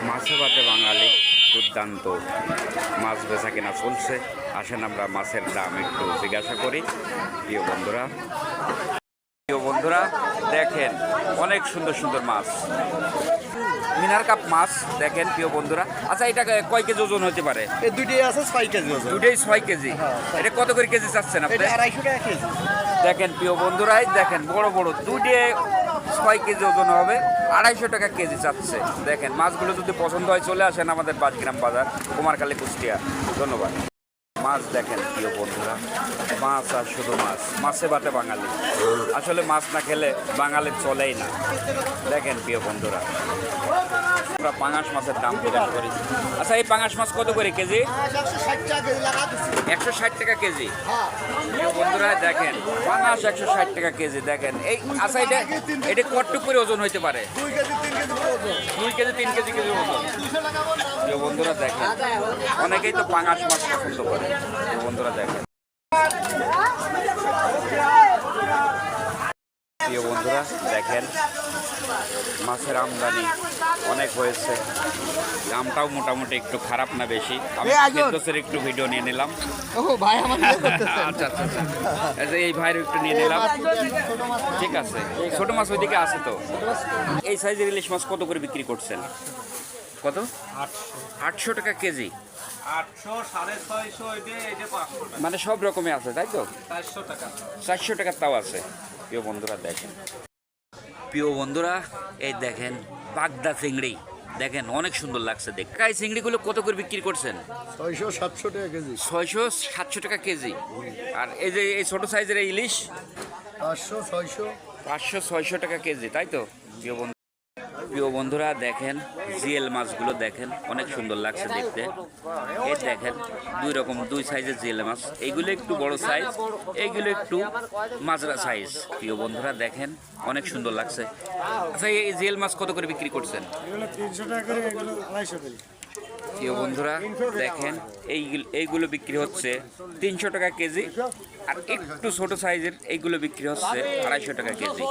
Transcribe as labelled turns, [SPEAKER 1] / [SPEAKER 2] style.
[SPEAKER 1] মাছে ভাতে বাঙালি দুর্দান্ত মাছ বেচা কেনা চলছে। আসেন আমরা মাছের দাম একটু জিজ্ঞাসা করি। প্রিয় বন্ধুরা দেখেন অনেক সুন্দর সুন্দর মাছ, মিনার কাপ মাছ দেখেন প্রিয় বন্ধুরা। আচ্ছা এটা কয় কেজি ওজন হতে পারে?
[SPEAKER 2] এই দুইটাই আছে 6 কেজি ওজন।
[SPEAKER 1] দুটোই 6 কেজি। এটা কত করে কেজি চাচ্ছেন আপনি?
[SPEAKER 2] এটা 250 টাকা কেজি।
[SPEAKER 1] দেখেন প্রিয় বন্ধুরাই দেখেন বড় বড় দুটোই 6 কেজি ওজন হবে, 250 টাকা কেজি চাচ্ছে। দেখেন মাছগুলো যদি পছন্দ হয় চলে আসেন আমাদের বাজগ্রাম বাজার, কুমারখালী, কুষ্টিয়া। ধন্যবাদ। মাছ দেখেন প্রিয় বন্ধুরা, মাছ আর শুধু মাছ, মাছে ভাতে বাঙালি। আসলে মাছ না খেলে বাঙালির চলেই না। দেখেন প্রিয় বন্ধুরা, আমরা পাঙাশ মাছের দাম জিজ্ঞাসা করি। আচ্ছা এই পাঙাশ মাছ কত করে কেজি? 160 টাকা কেজি। প্রিয় বন্ধুরা দেখেন পাঙাশ 160 টাকা কেজি। দেখেন এই আচ্ছা এটা কতটুকু করে ওজন হইতে পারে? 2 কেজি 3 কেজি কেজি ওজন। প্রিয় বন্ধুরা দেখেন অনেকেই তো পাঙাশ মাছ পছন্দ করে। প্রিয় বন্ধুরা দেখেন, প্রিয় বন্ধুরা দেখেন মাছের আমদানি অনেক হয়েছে, দামটাও মোটামুটি একটু খারাপ না বেশি। আমি ফেরদৌসের একটু ভিডিও নিয়ে নিলাম। আচ্ছা আচ্ছা আচ্ছা, এই ভাইয়ের একটু নিয়ে নিলাম। ঠিক আছে, ছোট মাছ ওইদিকে আছে তো। এই সাইজের ইলিশ মাছ কত করে বিক্রি করছেন? কত? 800 টাকা কেজি।
[SPEAKER 3] 800, 650,
[SPEAKER 1] মানে সব রকমই আছে তাই তো?
[SPEAKER 3] 400 টাকা।
[SPEAKER 1] 400 টাকার তাও আছে। প্রিয় বন্ধুরা দেখেন, প্রিয় বন্ধুরা এই দেখেন বাগদা চিংড়ি দেখেন অনেক সুন্দর লাগছে দেখতে। এই চিংড়িগুলো কত করে বিক্রি করছেন?
[SPEAKER 2] 600-700 টাকা কেজি।
[SPEAKER 1] 600-700 টাকা কেজি। আর এই যে এই ছোট সাইজের এই ইলিশ
[SPEAKER 2] 500-600।
[SPEAKER 1] 500-600 টাকা কেজি তাই তো? প্রিয় বন্ধুরা দেখেন জিএল মাছগুলো দেখেন অনেক সুন্দর লাগছে দেখতে। এই দেখেন দুই সাইজের জিএল মাছ, এইগুলো একটু বড় সাইজ, এইগুলো একটু মাজরা সাইজ। প্রিয় বন্ধুরা দেখেন অনেক সুন্দর লাগছে। আচ্ছা এই জিএল মাছ কত করে বিক্রি করছেন?
[SPEAKER 2] 300 টাকা করে, এগুলো 250 করে।
[SPEAKER 1] প্রিয় বন্ধুরা দেখেন এইগুলো বিক্রি হচ্ছে 300 টাকা কেজি, আর একটু ছোট সাইজের এইগুলো বিক্রি হচ্ছে 250 টাকা কেজি।